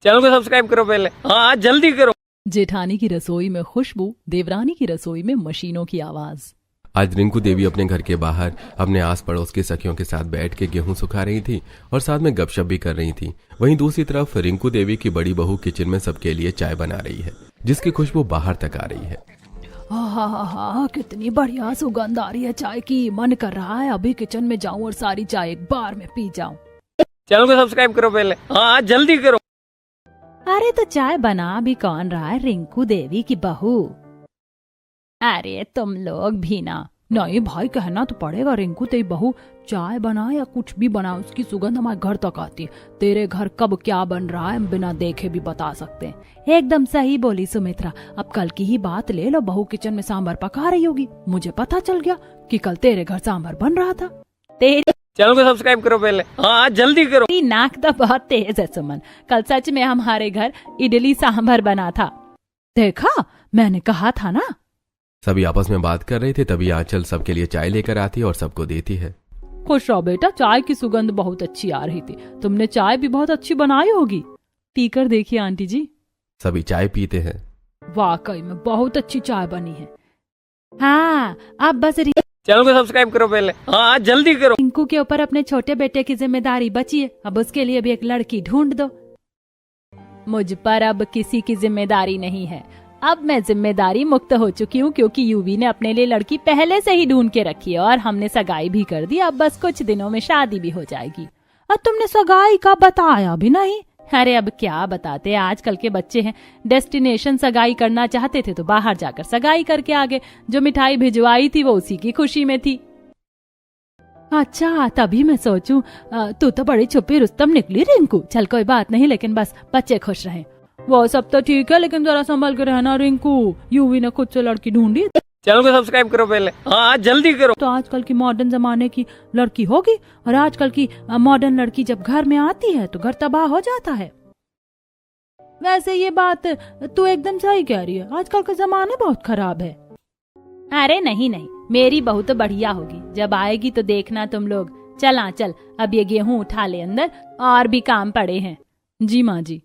Channel को subscribe करो पहले, हाँ जल्दी करो। जेठानी की रसोई में खुशबू, देवरानी की रसोई में मशीनों की आवाज। आज रिंकू देवी अपने घर के बाहर अपने आस पड़ोस की सखियों के साथ बैठ के गेहूं सुखा रही थी और साथ में गपशप भी कर रही थी। वहीं दूसरी तरफ रिंकू देवी की बड़ी बहू किचन में सबके लिए चाय बना रही है, जिसकी खुशबू बाहर तक आ रही है। कितनी बढ़िया सुगंध आ रही है चाय की। मन कर रहा है अभी किचन में जाऊं और सारी चाय एक बार में पी जाऊं। चैनल को सब्सक्राइब करो पहले, हाँ जल्दी करो। अरे तो चाय बना भी कौन रहा है? रिंकू देवी की बहू। अरे तुम लोग भी ना। नहीं भाई, कहना तो पड़ेगा। रिंकू तेरी बहू चाय बना या कुछ भी बना, उसकी सुगंध हमारे घर तक आती है। तेरे घर कब क्या बन रहा है हम बिना देखे भी बता सकते हैं। एकदम सही बोली सुमित्रा। अब कल की ही बात ले लो, बहू किचन में सांभर पका रही होगी। मुझे पता चल गया कि कल तेरे घर सांभर बन रहा था। तेरी चैनल को सब्सक्राइब करो पहले, हाँ जल्दी करो। नाक तो बहुत तेज है सुमन। कल सच में हमारे घर इडली सांभर बना था। देखा, मैंने कहा था ना। सभी आपस में बात कर रहे थे, तभी आंचल सबके लिए चाय लेकर आती है और सबको देती है। खुश रहो बेटा, चाय की सुगंध बहुत अच्छी आ रही थी। तुमने चाय भी बहुत अच्छी बनाई होगी। पीकर देखिए आंटी जी। सभी चाय पीते हैं। वाकई में बहुत अच्छी चाय बनी है। हाँ, अब बस चैनल को सब्सक्राइब करो पहले, हाँ जल्दी करो। रिंकू के ऊपर अपने छोटे बेटे की जिम्मेदारी बची है। अब उसके लिए भी एक लड़की ढूंढ दो। मुझ पर अब किसी की जिम्मेदारी नहीं है। अब मैं जिम्मेदारी मुक्त हो चुकी हूँ, क्योंकि यूवी ने अपने लिए लड़की पहले से ही ढूंढ के रखी है और हमने सगाई भी कर दी। अब बस कुछ दिनों में शादी भी हो जाएगी। और तुमने सगाई का बताया भी नहीं। अरे अब क्या बताते, आजकल के बच्चे हैं। डेस्टिनेशन सगाई करना चाहते थे तो बाहर जाकर सगाई करके आ गए। जो मिठाई भिजवाई थी वो उसी की खुशी में थी। अच्छा, तभी मैं सोचूं तू तो बड़ी छुपी रुस्तम निकली रिंकू। चल कोई बात नहीं, लेकिन बस बच्चे खुश रहें। वो सब तो ठीक है, लेकिन जरा संभल के रहना रिंकू। यूवी ने खुद से लड़की ढूंढी। चैनल को सब्सक्राइब करो पहले, हाँ जल्दी करो। तो आजकल की मॉडर्न जमाने की लड़की होगी, और आजकल की मॉडर्न लड़की जब घर में आती है तो घर तबाह हो जाता है। वैसे ये बात तू एकदम सही कह रही है। आजकल का जमाना बहुत खराब है। अरे नहीं नहीं, मेरी बहू तो बढ़िया होगी। जब आएगी तो देखना तुम लोग। चल अब ये गेहूं उठा ले अंदर, और भी काम पड़े हैं। जी माँ जी।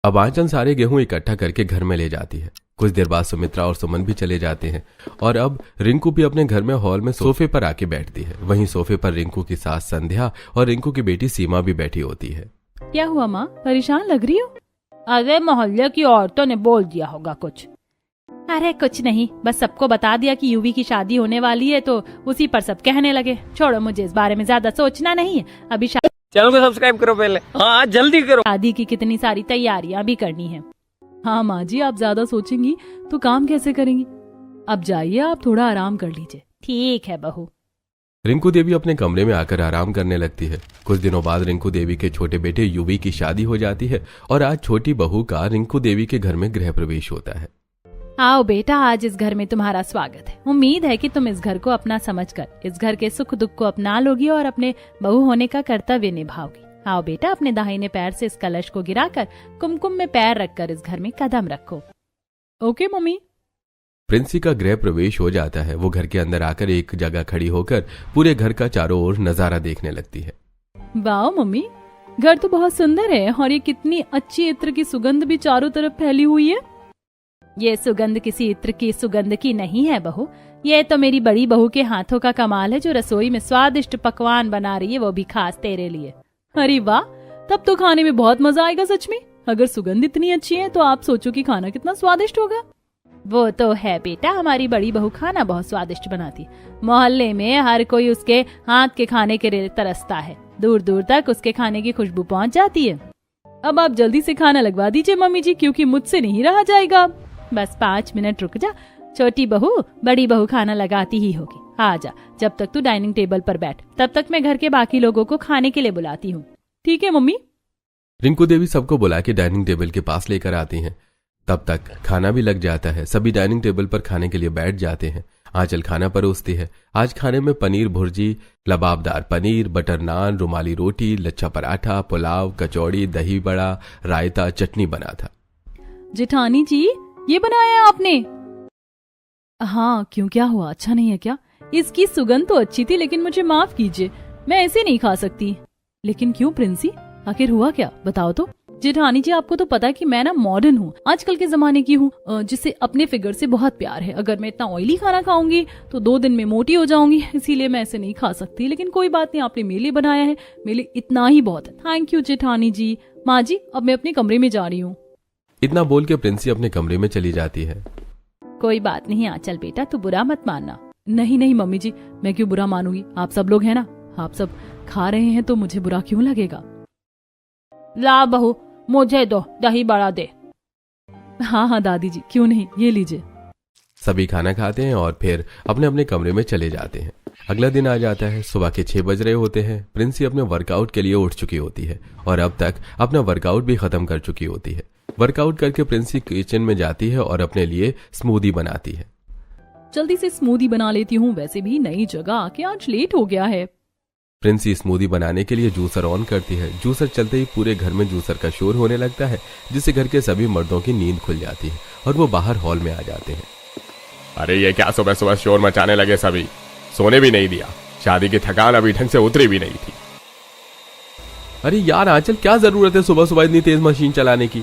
अब आंचल सारे गेहूं इकट्ठा करके घर में ले जाती है। कुछ देर बाद सुमित्रा और सुमन भी चले जाते हैं और अब रिंकू भी अपने घर में हॉल में सोफे पर आके बैठती है। वहीं सोफे पर रिंकू की सास संध्या और रिंकू की बेटी सीमा भी बैठी होती है। क्या हुआ माँ, परेशान लग रही हो? अरे मोहल्ले की औरतों ने बोल दिया होगा कुछ। अरे कुछ नहीं, बस सबको बता दिया कि यूवी की शादी होने वाली है, तो उसी पर सब कहने लगे। छोड़ो, मुझे इस बारे में ज्यादा सोचना नहीं है। अभी चैनल को सब्सक्राइब करो पहले, हाँ जल्दी करो। शादी की कितनी सारी तैयारियां भी करनी है। हाँ माँ जी, आप ज्यादा सोचेंगी तो काम कैसे करेंगी? अब जाइए, आप थोड़ा आराम कर लीजिए। ठीक है बहू। रिंकू देवी अपने कमरे में आकर आराम करने लगती है। कुछ दिनों बाद रिंकू देवी के छोटे बेटे यूवी की शादी हो जाती है और आज छोटी बहू का रिंकू देवी के घर में गृह प्रवेश होता है। आओ बेटा, आज इस घर में तुम्हारा स्वागत है। उम्मीद है कि तुम इस घर को अपना समझकर इस घर के सुख दुख को अपना लोगी और अपने बहू होने का कर्तव्य निभाओगी। आओ बेटा, अपने दाहिने पैर से इस कलश को गिराकर कुमकुम में पैर रखकर इस घर में कदम रखो। Okay mummy. प्रिंसी का गृह प्रवेश हो जाता है। वो घर के अंदर आकर एक जगह खड़ी होकर पूरे घर का चारों ओर नजारा देखने लगती है। वाह मम्मी, घर तो बहुत सुंदर है, और ये कितनी अच्छी इत्र की सुगंध भी चारों तरफ फैली हुई है। ये सुगंध किसी इत्र की सुगंध की नहीं है बहू, ये तो मेरी बड़ी बहू के हाथों का कमाल है, जो रसोई में स्वादिष्ट पकवान बना रही है, वो भी खास तेरे लिए। अरे वाह, तब तो खाने में बहुत मजा आएगा सच में। अगर सुगंध इतनी अच्छी है तो आप सोचो कि खाना कितना स्वादिष्ट होगा। वो तो है बेटा, हमारी बड़ी बहू खाना बहुत स्वादिष्ट बनाती। मोहल्ले में हर कोई उसके हाथ के खाने के लिए तरसता है। दूर दूर तक उसके खाने की खुशबू पहुंच जाती है। अब आप जल्दी से खाना लगवा दीजिए मम्मी जी, क्योंकि मुझसे नहीं रहा जाएगा। बस 5 मिनट रुक जा। छोटी बहू बड़ी बहू खाना लगाती ही होगी। आ जा, जब तक तू डाइनिंग टेबल पर बैठ, तब तक मैं घर के बाकी लोगों को खाने के लिए बुलाती हूँ। ठीक है मम्मी। रिंकू देवी सबको बुला के डाइनिंग टेबल के पास लेकर आती हैं। तब तक खाना भी लग जाता है। सभी डाइनिंग टेबल पर खाने के लिए बैठ जाते हैं। आंचल खाना परोसती है। आज खाने में पनीर भुर्जी, लबाबदार पनीर, बटर नान, रुमाली रोटी, लच्छा पराठा, पुलाव, कचौड़ी, दही बड़ा, रायता, चटनी बना था। जेठानी जी, ये बनाया आपने? हाँ, क्यों, क्या हुआ? अच्छा नहीं है क्या? इसकी सुगंध तो अच्छी थी, लेकिन मुझे माफ कीजिए, मैं ऐसे नहीं खा सकती। लेकिन क्यों प्रिंसी, आखिर हुआ क्या, बताओ तो। जेठानी जी, आपको तो पता है कि मैं ना मॉडर्न हूँ, आजकल के जमाने की हूँ, जिसे अपने फिगर से बहुत प्यार है। अगर मैं इतना ऑयली खाना खाऊंगी तो 2 दिन में मोटी हो जाऊंगी, इसीलिए मैं ऐसे नहीं खा सकती। लेकिन कोई बात नहीं, आपने मेरे लिए बनाया है, मेरे लिए इतना ही बहुत है। थैंक यू जेठानी जी। माँ जी, अब मैं अपने कमरे में जा रही हूँ। इतना बोल के प्रिंसी अपने कमरे में चली जाती है। कोई बात नहीं आंचल बेटा, तू बुरा मत मानना। नहीं नहीं मम्मी जी, मैं क्यों बुरा मानूंगी, आप सब लोग हैं ना, आप सब खा रहे हैं तो मुझे बुरा क्यों लगेगा। ला बहू, मुझे दो, दही बड़ा दे। हाँ हाँ दादी जी, क्यों नहीं, ये लीजिए। सभी खाना खाते हैं और फिर अपने अपने कमरे में चले जाते हैं। अगला दिन आ जाता है। सुबह के 6 बज रहे होते हैं। प्रिंसी अपने वर्कआउट के लिए उठ चुकी होती है और अब तक अपना वर्कआउट भी खत्म कर चुकी होती है। वर्कआउट करके प्रिंसी किचन में जाती है और अपने लिए स्मूदी बनाती है। जल्दी से स्मूदी बना लेती हूँ, वैसे भी नई जगह आके आज लेट हो गया है। प्रिंसी स्मूदी बनाने के लिए जूसर ऑन करती है। जूसर चलते ही पूरे घर में जूसर का शोर होने लगता है, जिससे घर के सभी मर्दों की नींद खुल जाती है और वो बाहर हॉल में आ जाते हैं। अरे ये क्या सुबह सुबह शोर मचाने लगे, सभी सोने भी नहीं दिया, शादी की थकान अभी ढंग से उतरी भी नहीं थी। अरे यार आंचल, क्या जरूरत है सुबह सुबह इतनी तेज मशीन चलाने की।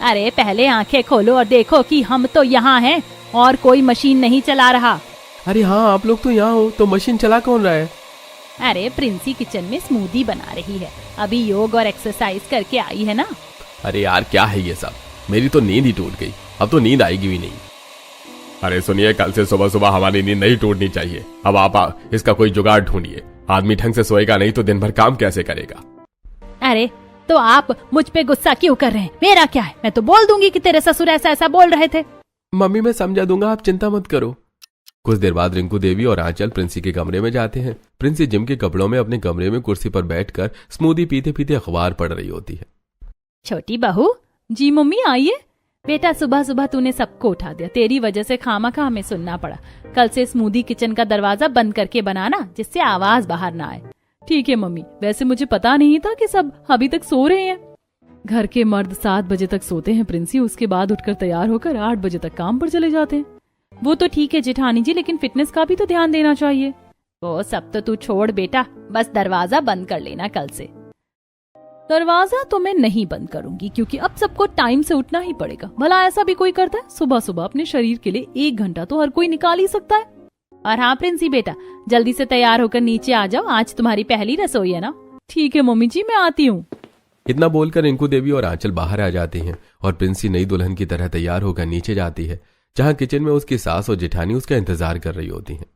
अरे पहले आंखें खोलो और देखो कि हम तो यहाँ हैं और कोई मशीन नहीं चला रहा। अरे हाँ, आप लोग तो यहाँ हो, तो मशीन चला कौन रहा है। अरे प्रिंसी किचन में स्मूदी बना रही है, अभी योग और एक्सरसाइज करके आई है ना। अरे यार क्या है ये सब, मेरी तो नींद ही टूट गई, अब तो नींद आएगी भी नहीं। अरे सुनिए, कल से सुबह सुबह हमारी नींद नहीं टूटनी चाहिए। अब आप इसका कोई जुगाड़ ढूंढिए। आदमी ढंग से सोएगा नहीं तो दिन भर काम कैसे करेगा। अरे तो आप मुझ पे गुस्सा क्यों कर रहे हैं, मेरा क्या है, मैं तो बोल दूंगी कि तेरे ससुर ऐसा ऐसा बोल रहे थे। मम्मी मैं समझा दूंगा, आप चिंता मत करो। कुछ देर बाद रिंकू देवी और आंचल प्रिंसी के कमरे में जाते हैं। प्रिंसी जिम के कपड़ों में अपने कमरे में कुर्सी पर बैठकर स्मूदी पीते पीते अखबार पढ़ रही होती है। छोटी बहू। जी मम्मी आइए। बेटा सुबह सुबह तूने सबको उठा दिया, तेरी वजह से खामखा हमें सुनना पड़ा। कल से स्मूदी किचन का दरवाजा बंद करके बनाना, जिससे आवाज बाहर ना आए। ठीक है मम्मी, वैसे मुझे पता नहीं था कि सब अभी तक सो रहे हैं। घर के मर्द 7 बजे तक सोते हैं प्रिंसी, उसके बाद उठकर तैयार होकर 8 बजे तक काम पर चले जाते हैं। वो तो ठीक है जेठानी जी, लेकिन फिटनेस का भी तो ध्यान देना चाहिए। वो सब तो तू छोड़ बेटा, बस दरवाजा बंद कर लेना कल से। दरवाजा तो मैं नहीं बंद करूंगी, क्योंकि अब सबको टाइम से उठना ही पड़ेगा। भला ऐसा भी कोई करता है? सुबह सुबह अपने शरीर के लिए 1 घंटा तो हर कोई निकाल ही सकता है। और हाँ प्रिंसी बेटा, जल्दी से तैयार होकर नीचे आ जाओ, आज तुम्हारी पहली रसोई है ना। ठीक है मम्मी जी, मैं आती हूँ। इतना बोलकर रिंकू देवी और आंचल बाहर आ जाती हैं और प्रिंसी नई दुल्हन की तरह तैयार होकर नीचे जाती है, जहाँ किचन में उसकी सास और जेठानी उसका इंतजार कर रही होती हैं।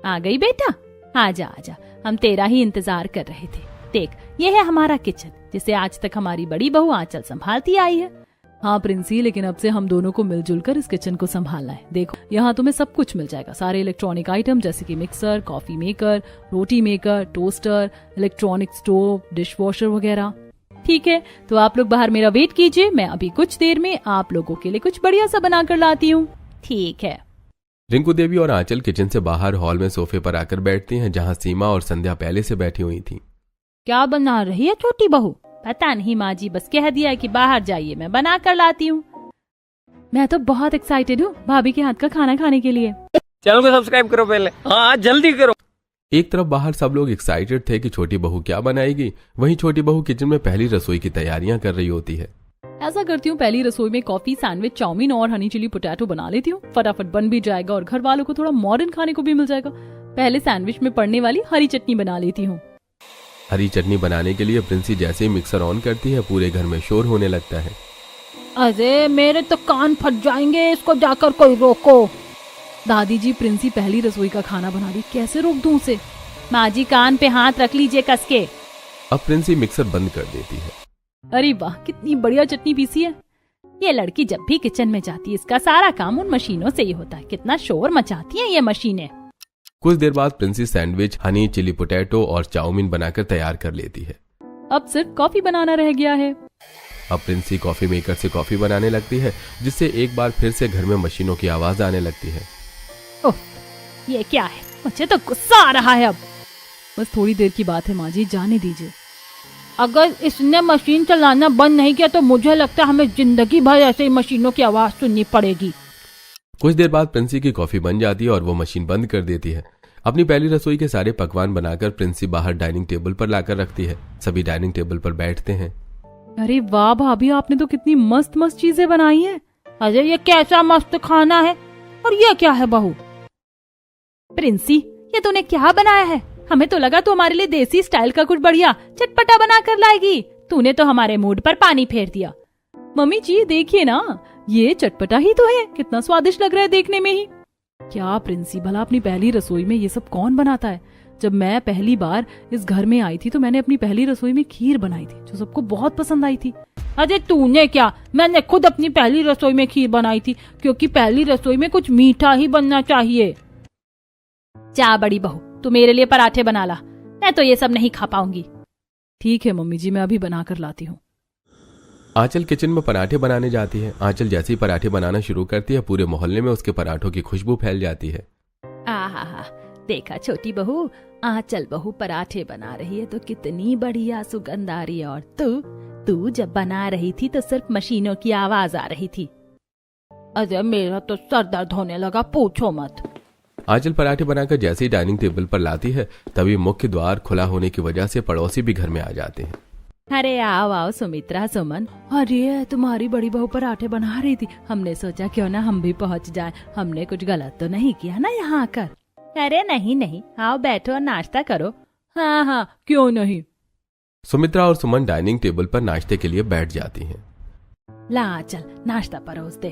आ गई बेटा, आजा आजा, हम तेरा ही इंतजार कर रहे थे। देख, ये है हमारा किचन, जिसे आज तक हमारी बड़ी बहू आंचल संभालती आई है। हाँ प्रिंसी, लेकिन अब से हम दोनों को मिलजुल कर इस किचन को संभालना है। देखो, यहाँ तुम्हें सब कुछ मिल जाएगा, सारे इलेक्ट्रॉनिक आइटम जैसे कि मिक्सर, कॉफी मेकर, रोटी maker, toaster, electronic stove, dishwasher वगैरह। ठीक है, तो आप लोग बाहर मेरा वेट कीजिए, मैं अभी कुछ देर में आप लोगों के लिए कुछ बढ़िया सा बना कर लाती हूँ। ठीक है। रिंकू देवी और आंचल किचन से बाहर हॉल में सोफे पर आकर बैठती हैं, जहाँ सीमा और संध्या पहले से बैठी हुई थी। क्या बना रही है छोटी बहू? पता नहीं माँ जी, बस कह दिया कि बाहर जाइए, मैं बना कर लाती हूँ। मैं तो बहुत एक्साइटेड हूँ भाभी के हाथ का खाना खाने के लिए। चैनल को सब्सक्राइब करो पहले, हाँ जल्दी करो। एक तरफ बाहर सब लोग एक्साइटेड थे कि छोटी बहू क्या बनाएगी, वहीं छोटी बहू किचन में पहली रसोई की तैयारियां कर रही होती है। ऐसा करती हूँ, पहली रसोई में कॉफी, सैंडविच, चाउमीन और हनी चिली पोटैटो बना लेती हूँ। फटाफट बन भी जाएगा और घर वालों को थोड़ा मॉडर्न खाने को भी मिल जाएगा। पहले सैंडविच में पड़ने वाली हरी चटनी बना लेती हूँ। हरी चटनी बनाने के लिए प्रिंसी जैसे ही मिक्सर ऑन करती है, पूरे घर में शोर होने लगता है। अरे मेरे तो कान फट जाएंगे, इसको जाकर कोई रोको। दादी जी, प्रिंसी पहली रसोई का खाना बना रही, कैसे रोक दूं उसे? माँ जी, कान पे हाथ रख लीजिए कस के। अब प्रिंसी मिक्सर बंद कर देती है। अरे वाह, कितनी बढ़िया चटनी पीसी है। ये लड़की जब भी किचन में जाती है, इसका सारा काम उन मशीनों से ही होता है। कितना शोर मचाती हैं ये मशीनें। कुछ देर बाद Princy sandwich, honey chilli potato और चाउमीन बनाकर तैयार कर लेती है। अब सिर्फ कॉफी बनाना रह गया है। अब प्रिंसी कॉफी मेकर से कॉफी बनाने लगती है, जिससे एक बार फिर से घर में मशीनों की आवाज आने लगती है। ओह, ये क्या है? मुझे तो गुस्सा आ रहा है अब। बस थोड़ी देर की बात है माँ जी, जाने दीजिए। अगर इसने मशीन चलाना बंद नहीं किया तो मुझे लगता है हमें जिंदगी भर ऐसे ही मशीनों की आवाज सुननी पड़ेगी। कुछ देर बाद प्रिंसी की कॉफी बन जाती है और वो मशीन बंद कर देती है। अपनी पहली रसोई के सारे पकवान बनाकर प्रिंसी बाहर डाइनिंग टेबल पर लाकर रखती है। सभी डाइनिंग टेबल पर बैठते हैं। अरे वाह भाभी, आपने तो कितनी मस्त मस्त चीजें बनाई हैं। अजय ये कैसा मस्त खाना है, और ये क्या है बहू? प्रिंसी, ये तूने क्या बनाया है? हमें तो लगा तू हमारे लिए देसी स्टाइल का कुछ बढ़िया चटपटा बना कर लाएगी। तूने तो हमारे मूड पर पानी फेर दिया। मम्मी जी देखिए ना, ये चटपटा ही तो है, कितना स्वादिष्ट लग रहा है देखने में ही। क्या प्रिंसी, भला अपनी पहली रसोई में ये सब कौन बनाता है? जब मैं पहली बार इस घर में आई थी तो मैंने अपनी पहली रसोई में खीर बनाई थी जो सबको बहुत पसंद आई थी। अरे तूने क्या, मैंने खुद अपनी पहली रसोई में खीर बनाई थी, क्योंकि पहली रसोई में कुछ मीठा ही बनना चाहिए। जा बड़ी बहू, तू मेरे लिए पराठे बना ला, मैं तो ये सब नहीं खा पाऊंगी। ठीक है मम्मी जी, मैं अभी बना कर लाती हूँ। आंचल किचन में पराठे बनाने जाती है। आंचल जैसे ही पराठे बनाना शुरू करती है, पूरे मोहल्ले में उसके पराठों की खुशबू फैल जाती है। आहा, देखा छोटी बहू, आंचल बहू पराठे बना रही है तो कितनी बढ़िया सुगंध आ रही है। और तू जब बना रही थी तो सिर्फ मशीनों की आवाज आ रही थी। अरे मेरा तो सर दर्द होने लगा, पूछो मत। आंचल पराठे बनाकर जैसे ही डाइनिंग टेबल पर लाती है, तभी मुख्य द्वार खुला होने की वजह से पड़ोसी भी घर में आ जाते हैं। अरे आओ आओ सुमित्रा, सुमन। अरे तुम्हारी बड़ी बहू पराठे बना रही थी, हमने सोचा क्यों ना हम भी पहुंच जाएं। हमने कुछ गलत तो नहीं किया ना यहाँ आकर? अरे नहीं नहीं, आओ बैठो और नाश्ता करो। हाँ हाँ, क्यों नहीं। सुमित्रा और सुमन डाइनिंग टेबल पर नाश्ते के लिए बैठ जाती हैं। ला आंचल, नाश्ता परोस दे।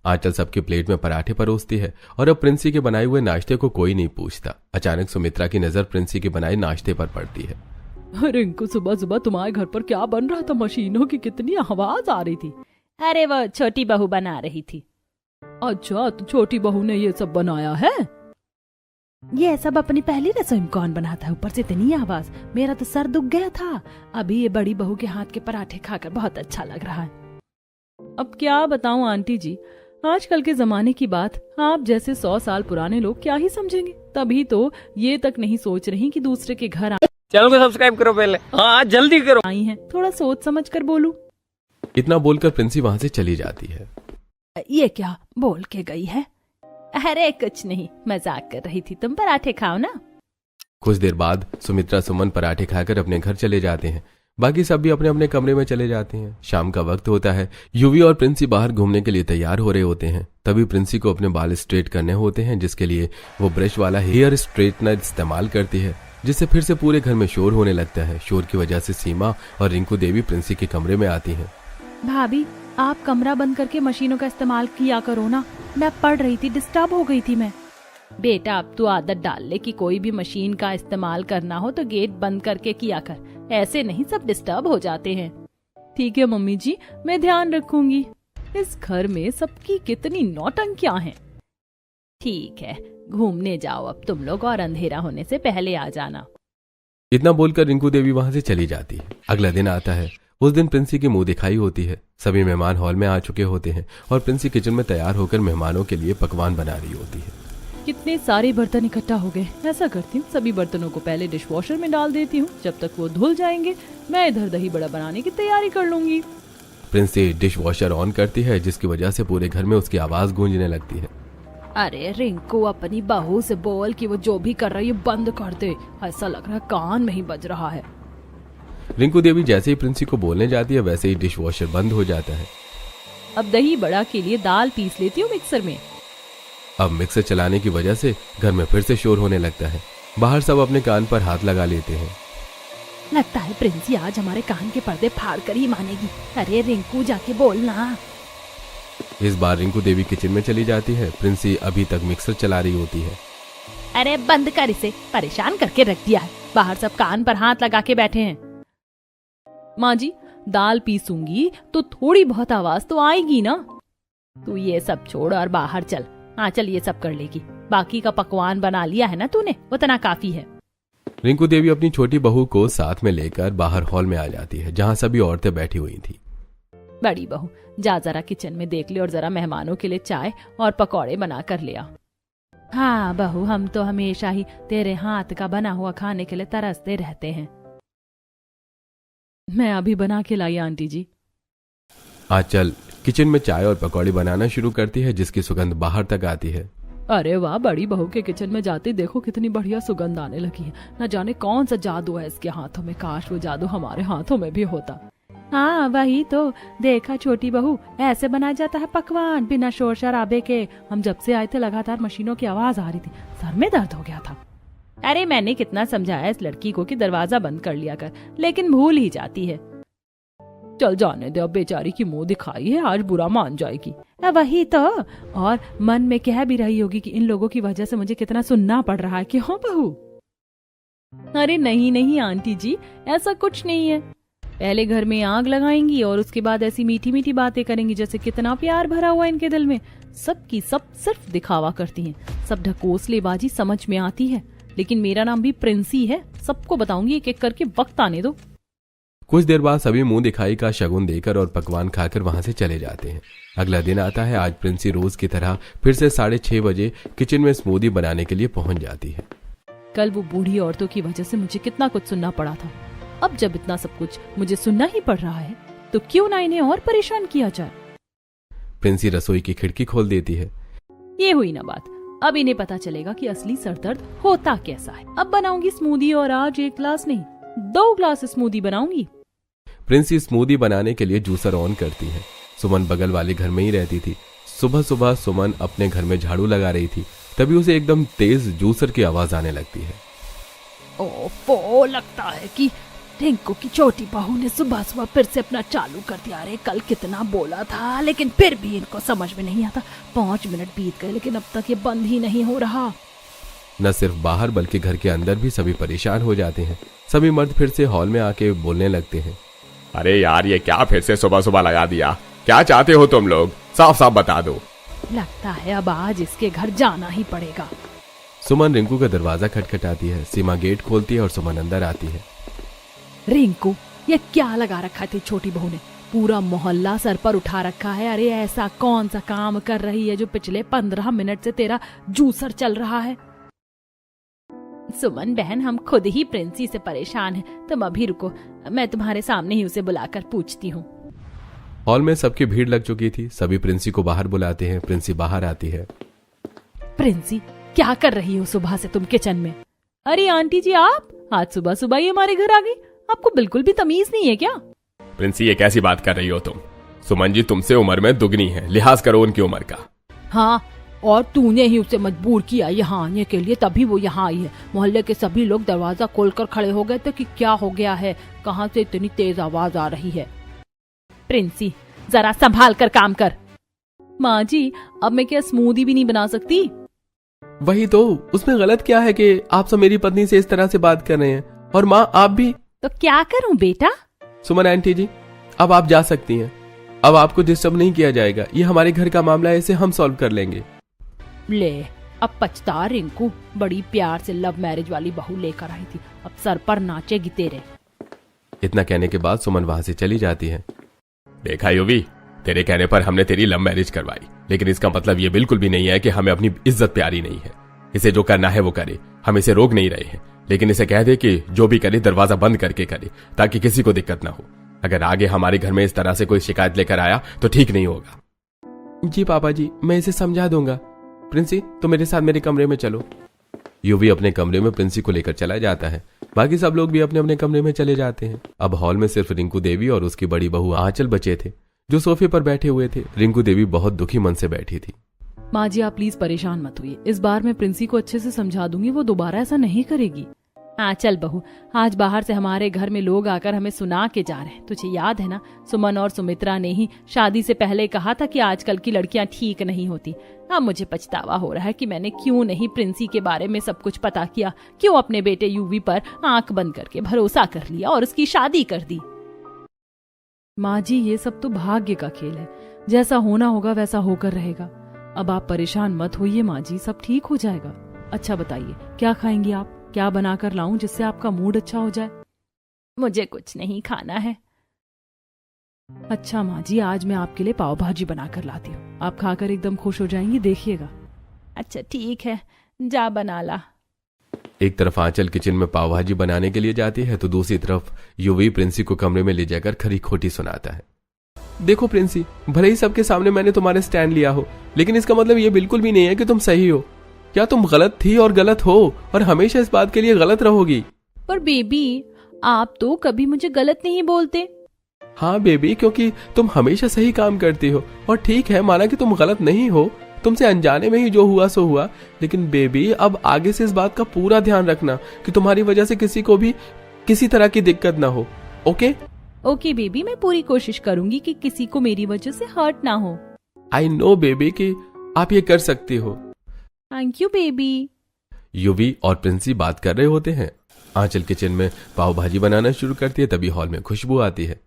आंचल सबके प्लेट में पराठे परोसती है और अब प्रिंसी के बनाए हुए नाश्ते को कोई नहीं पूछता। अचानक सुमित्रा की नजर प्रिंसी के बनाए नाश्ते पर पड़ती है। रिंकू, सुबह सुबह तुम्हारे घर पर क्या बन रहा था? मशीनों की कितनी आवाज आ रही थी। अरे वो छोटी बहू बना रही थी। अच्छा, तो छोटी बहू ने ये सब बनाया है? ये सब अपनी पहली रसोई में कौन बनाता है? ऊपर से इतनी आवाज, मेरा तो सर दुख गया था। अभी ये बड़ी बहू के हाथ के पराठे खाकर बहुत अच्छा लग रहा है। अब क्या बताऊं आंटी जी, आजकल के जमाने की बात आप जैसे 100 साल पुराने लोग क्या ही समझेंगे। तभी तो ये तक नहीं सोच रही कि दूसरे के घर चैनल को सब्सक्राइब करो पहले। हाँ जल्दी करो। आई हैं। थोड़ा सोच समझ कर बोलूं। इतना बोलकर प्रिंसी वहां से चली जाती है। ये क्या बोल के गई है? अरे कुछ नहीं, मजाक कर रही थी। तुम पराठे खाओ ना। कुछ देर बाद सुमित्रा सुमन पराठे खाकर अपने घर चले जाते हैं। बाकी सब भी अपने अपने कमरे में चले जाते हैं। शाम का वक्त होता है। युवी और प्रिंसी बाहर घूमने के लिए तैयार हो रहे होते हैं। तभी प्रिंसी को अपने बाल स्ट्रेट करने होते हैं, जिसके लिए वो ब्रश वाला हेयर स्ट्रेटनर इस्तेमाल करती है, जिससे फिर से पूरे घर में शोर होने लगता है। शोर की वजह से सीमा और रिंकू देवी प्रिंसी के कमरे में आती हैं। भाभी, आप कमरा बंद करके मशीनों का इस्तेमाल किया करो ना। मैं पढ़ रही थी, डिस्टर्ब हो गई थी मैं। बेटा, अब तू आदत डाल ले कि कोई भी मशीन का इस्तेमाल करना हो तो गेट बंद करके किया कर, ऐसे नहीं सब डिस्टर्ब हो जाते हैं। ठीक है मम्मी जी, मैं ध्यान रखूंगी। इस घर में सबकी कितनी नौटंकियां हैं। ठीक है, घूमने जाओ अब तुम लोग, और अंधेरा होने से पहले आ जाना। इतना बोलकर रिंकू देवी वहां से चली जाती है। अगला दिन आता है। उस दिन प्रिंसी की मुंह दिखाई होती है। सभी मेहमान हॉल में आ चुके होते हैं और प्रिंसी किचन में तैयार होकर मेहमानों के लिए पकवान बना रही होती है। कितने सारे बर्तन इकट्ठा हो गए। ऐसा करती हूँ, सभी बर्तनों को पहले डिशवॉशर में डाल देती हूँ। जब तक वो धुल जाएंगे मैं इधर दही बड़ा बनाने की तैयारी कर लूंगी। प्रिंसी डिश वॉशर ऑन करती है, जिसकी वजह से पूरे घर में उसकी आवाज गूंजने लगती है। अरे रिंकू, अपनी बहू से बोल कि वो जो भी कर रही है बंद कर दे। ऐसा लग रहा है कान में ही बज रहा है। रिंकू देवी जैसे ही प्रिंसी को बोलने जाती है, वैसे ही डिश वॉशर बंद हो जाता है। अब दही बड़ा के लिए दाल पीस लेती हूँ मिक्सर में। अब मिक्सर चलाने की वजह से घर में फिर से शोर होने लगता है। बाहर सब अपने कान पर हाथ लगा लेते हैं। लगता है प्रिंसी आज हमारे कान के पर्दे फाड़ कर ही मानेगी। अरे रिंकू, जाके बोलना। इस बार रिंकू देवी किचन में चली जाती है। प्रिंसी अभी तक मिक्सर चला रही होती है। अरे बंद कर इसे, परेशान करके रख दिया है। बाहर सब कान पर हाथ लगा के बैठे हैं। माँ जी, दाल पीसूंगी तो थोड़ी बहुत आवाज तो आएगी ना। तू ये सब छोड़ और बाहर चल। हाँ चल, ये सब कर लेगी। बाकी का पकवान बना लिया है ना तूने, उतना काफी है। रिंकू देवी अपनी छोटी बहू को साथ में लेकर बाहर हॉल में आ जाती है, जहाँ सभी औरतें बैठी हुई थी। बड़ी बहू, जा जरा किचन में देख ले और जरा मेहमानों के लिए चाय और पकौड़े बना कर ले आ। हाँ बहू, हम तो हमेशा ही तेरे हाथ का बना हुआ खाने के लिए तरसते रहते हैं। मैं अभी बना के लाई आंटी जी। आंचल किचन में चाय और पकौड़ी बनाना शुरू करती है, जिसकी सुगंध बाहर तक आती है। अरे वाह, बड़ी बहू के किचन में जाते देखो कितनी बढ़िया सुगंध आने लगी है। न जाने कौन सा जादू है इसके हाथों में। काश वो जादू हमारे हाथों में भी होता। हाँ वही तो, देखा छोटी बहू, ऐसे बनाया जाता है पकवान बिना शोर शराबे के। हम जब से आए थे लगातार मशीनों की आवाज आ रही थी, सर में दर्द हो गया था। अरे मैंने कितना समझाया इस लड़की को कि दरवाजा बंद कर लिया कर, लेकिन भूल ही जाती है। चल जाने दे, अब बेचारी की मुंह दिखाई है, आज बुरा मान जाएगी। वही तो, और मन में कह भी रही होगी कि इन लोगों की वजह से मुझे कितना सुनना पड़ रहा है, क्यों बहू? अरे नहीं नहीं आंटी जी, ऐसा कुछ नहीं है। पहले घर में आग लगाएंगी और उसके बाद ऐसी मीठी मीठी बातें करेंगी जैसे कितना प्यार भरा हुआ इनके दिल में। सबकी सब सिर्फ दिखावा करती हैं, सब ढकोसलेबाजी समझ में आती है। लेकिन मेरा नाम भी प्रिंसी है, सबको बताऊंगी एक एक करके, वक्त आने दो। कुछ देर बाद सभी मुंह दिखाई का शगुन देकर और पकवान खाकर वहां से चले जाते हैं। अगला दिन आता है। आज प्रिंसी रोज की तरह फिर से 6:30 बजे किचन में स्मूदी बनाने के लिए पहुंच जाती है। कल वो बूढ़ी औरतों की वजह से मुझे कितना कुछ सुनना पड़ा था, अब जब इतना सब कुछ मुझे सुनना ही पड़ रहा है तो क्यों ना इन्हें और परेशान किया जाए। प्रिंसी रसोई की खिड़की खोल देती है। ये हुई ना बात, अब इन्हें पता चलेगा कि असली सरदर्द होता कैसा है। अब बनाऊंगी स्मूदी, और आज 1 ग्लास नहीं 2 ग्लास स्मूदी बनाऊंगी। प्रिंसी स्मूदी बनाने के लिए जूसर ऑन करती है। सुमन बगल वाले घर में ही रहती थी। सुबह सुबह सुमन अपने घर में झाड़ू लगा रही थी, तभी उसे एकदम तेज जूसर की आवाज आने लगती है। ओफो, लगता है कि रिंकू की छोटी बहू ने सुबह सुबह फिर से अपना चालू कर दिया। अरे कल कितना बोला था, लेकिन फिर भी इनको समझ में नहीं आता। 5 मिनट बीत गए लेकिन अब तक ये बंद ही नहीं हो रहा। न सिर्फ बाहर बल्कि घर के अंदर भी सभी परेशान हो जाते हैं। सभी मर्द फिर से हॉल में आके बोलने लगते हैं। अरे यार, ये क्या फिर से सुबह सुबह लगा दिया? क्या चाहते हो तुम लोग? साफ साफ बता दो। लगता है अब आज इसके घर जाना ही पड़ेगा। सुमन रिंकू का दरवाजा खटखटाती है। सीमा गेट खोलती है और सुमन अंदर आती है। रिंकू, ये क्या लगा रखा थी छोटी बहू ने? पूरा मोहल्ला सर पर उठा रखा है। अरे ऐसा कौन सा काम कर रही है जो पिछले 15 मिनट से तेरा जूसर चल रहा है? सुमन बहन, हम खुद ही प्रिंसी से परेशान हैं, तुम अभी रुको, मैं तुम्हारे सामने ही उसे बुलाकर पूछती हूँ। हॉल में सबकी भीड़ लग चुकी थी। सभी प्रिंसी को बाहर बुलाते हैं। प्रिंसी बाहर आती है। प्रिंसी, क्या कर रही हो सुबह से तुम किचन में? अरे आंटी जी, आप आज सुबह सुबह ही हमारे घर आ गई? आपको बिल्कुल भी तमीज नहीं है क्या? प्रिंसी, ये कैसी बात कर रही हो तुम? सुमन जी तुमसे उम्र में दुगनी है, लिहाज करो उनकी उम्र का। हाँ, और तूने ही उसे मजबूर किया यहाँ आने के लिए, तभी वो यहाँ आई है। मोहल्ले के सभी लोग दरवाजा खोलकर खड़े हो गए थे कि क्या हो गया है, कहाँ से इतनी तेज आवाज आ रही है। प्रिंसी, जरा संभाल कर काम कर। माँ जी, अब मैं क्या स्मूदी भी नहीं बना सकती? वही तो, उसमें गलत क्या है कि आप सब मेरी पत्नी से इस तरह से बात कर रहे हैं? और माँ, आप भी। तो क्या करूं बेटा? सुमन आंटी जी, अब आप जा सकती हैं। अब आपको डिस्टर्ब नहीं किया जाएगा। ये हमारे घर का मामला है, इसे हम सॉल्व कर लेंगे। ले, अब पछता रिंकू, बड़ी प्यार से लव मैरिज वाली बहू लेकर आई थी, अब सर पर नाचेगी तेरे। इतना कहने के बाद सुमन वहां से चली जाती है। देखा युवी, तेरे कहने पर हमने तेरी लव मैरिज करवाई, लेकिन इसका मतलब ये बिल्कुल भी नहीं है कि हमें अपनी इज्जत प्यारी नहीं है। इसे जो करना है वो करे, हम इसे रोक नहीं रहे हैं, लेकिन इसे कह दे कि जो भी करे दरवाजा बंद करके करे, ताकि किसी को दिक्कत ना हो। अगर आगे हमारे घर में इस तरह से कोई शिकायत लेकर आया तो ठीक नहीं होगा। जी पापा जी, मैं इसे समझा दूंगा। प्रिंसी, तो मेरे साथ मेरे कमरे में चलो। युवी अपने कमरे में प्रिंसी को लेकर चला जाता है। बाकी सब लोग भी अपने अपने कमरे में चले जाते हैं। अब हॉल में सिर्फ रिंकू देवी और उसकी बड़ी बहू आंचल बचे थे, जो सोफे पर बैठे हुए थे। रिंकू देवी बहुत दुखी मन से बैठी थी। माँ जी, आप प्लीज परेशान मत होइए, इस बार मैं प्रिंसी को अच्छे से समझा दूंगी, वो दोबारा ऐसा नहीं करेगी। हाँ चल बहू, आज बाहर से हमारे घर में लोग आकर हमें सुना के जा रहे हैं। तुझे याद है ना, सुमन और सुमित्रा ने ही शादी से पहले कहा था कि आजकल की लड़कियां ठीक नहीं होती। अब मुझे पछतावा हो रहा है कि मैंने क्यों नहीं प्रिंसी के बारे में सब कुछ पता किया, क्यों अपने बेटे यूवी पर आंख बंद करके भरोसा कर लिया और उसकी शादी कर दी। माँ जी, ये सब तो भाग्य का खेल है, जैसा होना होगा वैसा होकर रहेगा। अब आप परेशान मत होइए माँ जी, सब ठीक हो जाएगा। अच्छा बताइए, क्या खाएंगी आप? क्या बनाकर लाऊं जिससे आपका मूड अच्छा हो जाए? मुझे कुछ नहीं खाना है। अच्छा माँ जी, आज मैं आपके लिए पाव भाजी बनाकर लाती हूँ, आप खाकर एकदम खुश हो जाएंगी, देखिएगा। अच्छा ठीक है, जा बना ला। एक तरफ आंचल किचन में पाव भाजी बनाने के लिए जाती है तो दूसरी तरफ युवी प्रिंसी को कमरे में ले जाकर खरी खोटी सुनाता है। देखो प्रिंसी, भले ही सबके सामने मैंने तुम्हारे स्टैंड लिया हो, लेकिन इसका मतलब ये बिल्कुल भी नहीं है कि तुम सही हो। क्या तुम गलत थी और गलत हो और हमेशा इस बात के लिए गलत रहोगी? पर बेबी, आप तो कभी मुझे गलत नहीं बोलते। हाँ बेबी, क्योंकि तुम हमेशा सही काम करती हो। और ठीक है, माना कि तुम गलत नहीं हो, तुमसे अनजाने में ही जो हुआ सो हुआ, लेकिन बेबी अब आगे से इस बात का पूरा ध्यान रखना कि तुम्हारी वजह से किसी को भी किसी तरह की दिक्कत ना हो। ओके? ओके बेबी, मैं पूरी कोशिश करूंगी कि किसी को मेरी वजह से हर्ट ना हो। आई नो बेबी कि आप ये कर सकती हो। Thank you baby. युवी और प्रिंसी बात कर रहे होते हैं। आंचल किचन में पाव भाजी बनाना शुरू करती है, तभी हॉल में खुशबू आती है।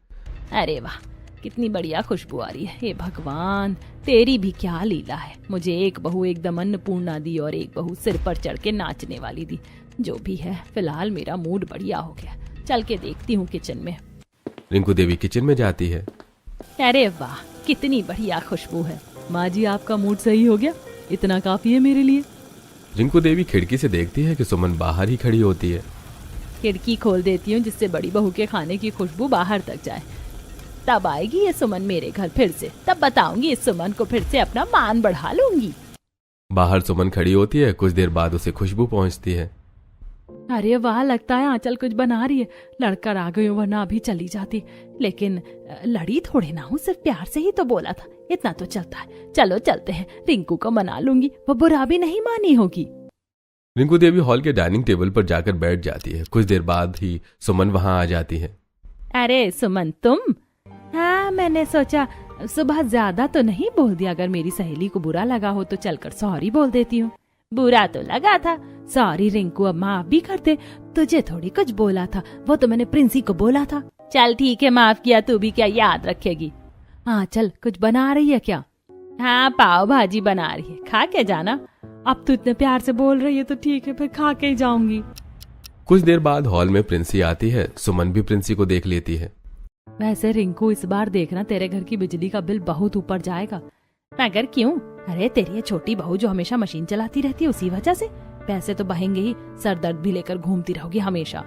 अरे वाह, कितनी बढ़िया खुशबू आ रही है। हे भगवान, तेरी भी क्या लीला है। मुझे एक बहू एकदम अन्नपूर्णा दी और एक बहू सिर पर चढ़ के नाचने वाली दी। जो भी है, फिलहाल मेरा मूड बढ़िया हो गया। चल के देखती हूँ किचन में। रिंकू देवी किचन में जाती है। अरे वाह, कितनी बढ़िया खुशबू है। माँ जी, आपका मूड सही हो गया, इतना काफी है मेरे लिए। रिंकू देवी खिड़की से देखती है कि सुमन बाहर ही खड़ी होती है। खिड़की खोल देती हूँ जिससे बड़ी बहू के खाने की खुशबू बाहर तक जाए। तब आएगी ये सुमन मेरे घर फिर से, तब बताऊंगी इस सुमन को, फिर से अपना मान बढ़ा लूंगी। बाहर सुमन खड़ी होती है। कुछ देर बाद उसे खुशबू पहुंचती है। अरे वाह, लगता है आंचल कुछ बना रही है। लड़कर आ गई हूँ, वरना अभी चली जाती। लेकिन लड़ी थोड़े ना हूँ, सिर्फ प्यार से ही तो बोला था, इतना तो चलता है। चलो चलते हैं, रिंकू को मना लूंगी, वो बुरा भी नहीं मानी होगी। रिंकू देवी हॉल के डाइनिंग टेबल पर जाकर बैठ जाती है। कुछ देर बाद ही सुमन वहां आ जाती है। अरे सुमन, तुम? हाँ, मैंने सोचा सुबह ज्यादा तो नहीं बोल दिया। अगर मेरी सहेली को बुरा लगा हो तो चलकर सॉरी बोल देती हूँ। बुरा तो लगा था, सॉरी रिंकू, अब माफ भी कर दे। तुझे थोड़ी कुछ बोला था, वो तो मैंने प्रिंसी को बोला था। चल ठीक है, माफ किया। तू भी क्या याद रखेगी। हाँ चल, कुछ बना रही है क्या? हाँ, पाव भाजी बना रही है, खा के जाना। अब तो इतने प्यार से बोल रही है तो ठीक है, फिर खा के ही जाऊंगी। कुछ देर बाद हॉल में प्रिंसी आती है। सुमन भी प्रिंसी को देख लेती है। वैसे रिंकू, इस बार देखना तेरे घर की बिजली का बिल बहुत ऊपर जाएगा। मगर क्यों? अरे तेरी ये छोटी बहू जो हमेशा मशीन चलाती रहती है, उसी वजह से पैसे तो बहेंगे ही। सर दर्द भी लेकर घूमती रहोगी हमेशा।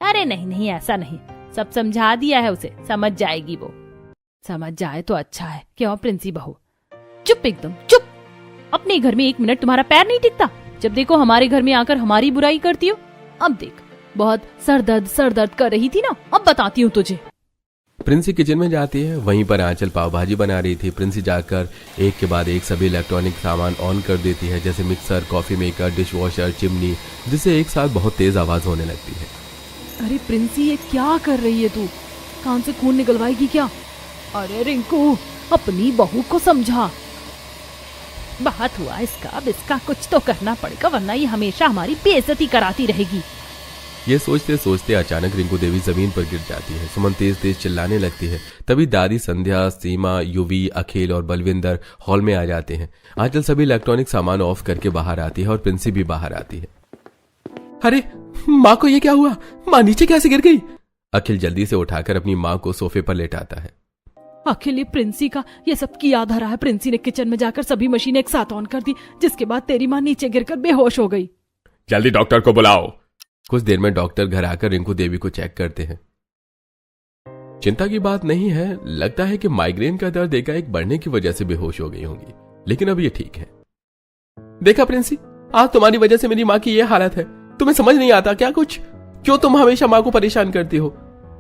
अरे नहीं नहीं, ऐसा नहीं, सब समझा दिया है उसे, समझ जाएगी वो। समझ जाए तो अच्छा है। क्यों प्रिंसी बहू? चुप, एकदम चुप। अपने घर में 1 मिनट तुम्हारा पैर नहीं टिकता। जब देखो हमारे घर में आकर हमारी बुराई करती हो। अब देख, बहुत सर दर्द कर रही थी ना, अब बताती हूँ तुझे। प्रिंसी किचन में जाती है। वहीं पर आंचल पाव भाजी बना रही थी। प्रिंसी जाकर एक के बाद एक सभी इलेक्ट्रॉनिक सामान ऑन कर देती है, जैसे mixer, coffee maker, dish washer, chimney, जिससे एक साथ बहुत तेज आवाज होने लगती है। अरे प्रिंसी, ये क्या कर रही है तू? कान से खून निकलवाएगी क्या? अरे रिंकू, अपनी बहू को समझा। बहुत हुआ इसका, अब इसका कुछ तो करना पड़ेगा, वरना ये हमेशा हमारी बेइज्जती कराती रहेगी। ये सोचते सोचते अचानक रिंकू देवी जमीन पर गिर जाती है। सुमन तेज तेज चिल्लाने लगती है। तभी दादी संध्या, सीमा, युवी, अखिल और बलविंदर हॉल में आ जाते हैं। आंचल सभी इलेक्ट्रॉनिक सामान ऑफ करके बाहर आती है और प्रिंसी भी बाहर आती है। अरे माँ को ये क्या हुआ? माँ नीचे कैसे गिर गई? अखिल जल्दी से उठाकर अपनी माँ को सोफे पर लेटाता है। अखिल, ये प्रिंसी का ये सब की याद आ रहा है। प्रिंसी ने किचन में जाकर सभी मशीनें एक साथ ऑन कर दी, जिसके बाद तेरी माँ नीचे गिरकर बेहोश हो गई। जल्दी डॉक्टर को बुलाओ। कुछ देर में डॉक्टर घर आकर रिंकू देवी को चेक करते हैं। चिंता की बात नहीं है, लगता है कि माइग्रेन का दर्द एकाएक बढ़ने की वजह से बेहोश हो गई होंगी, लेकिन अब ये ठीक है। देखा प्रिंसी, आज तुम्हारी वजह से मेरी माँ की ये हालत है। तुम्हें समझ नहीं आता क्या कुछ? क्यों तुम हमेशा माँ को परेशान करती हो?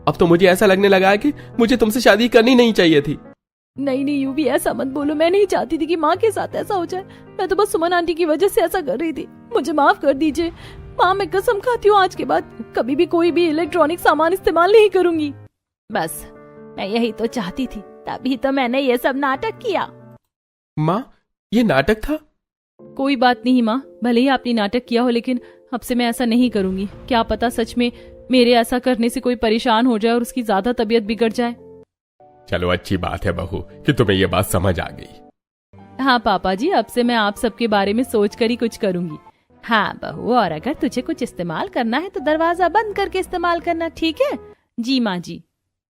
अब तो मुझे ऐसा लगने लगा है कि मुझे तुमसे शादी करनी नहीं चाहिए थी। नहीं नहीं यूवी, ऐसा मत बोलो। मैं नहीं चाहती थी कि माँ के साथ ऐसा हो जाए। मैं तो बस सुमन आंटी की वजह से ऐसा कर रही थी। मुझे माफ कर दीजिए माँ, मैं कसम खाती हूँ आज के बाद कभी भी कोई भी इलेक्ट्रॉनिक सामान इस्तेमाल नहीं करूंगी। बस मैं यही तो चाहती थी, तभी तो मैंने ये सब नाटक किया। माँ, ये नाटक था? कोई बात नहीं माँ, भले ही आपने नाटक किया हो, लेकिन अब से मैं ऐसा नहीं करूंगी। क्या पता सच में मेरे ऐसा करने से कोई परेशान हो जाए और उसकी ज्यादा तबीयत बिगड़ जाए। चलो अच्छी बात है बहू कि तुम्हें ये बात समझ आ गई। हाँ पापा जी, अब से मैं आप सबके बारे में सोच कर ही कुछ करूंगी। हाँ बहू, और अगर तुझे कुछ इस्तेमाल करना है तो दरवाजा बंद करके इस्तेमाल करना, ठीक है? जी माँ जी।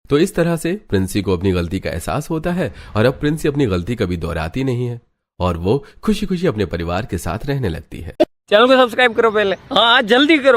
तो इस तरह से प्रिंसी को अपनी गलती का एहसास होता है और अब प्रिंसी अपनी गलती कभी दोहराती नहीं है और वो खुशी खुशी अपने परिवार के साथ रहने लगती है। चैनल को सब्सक्राइब करो पहले, हाँ जल्दी करो।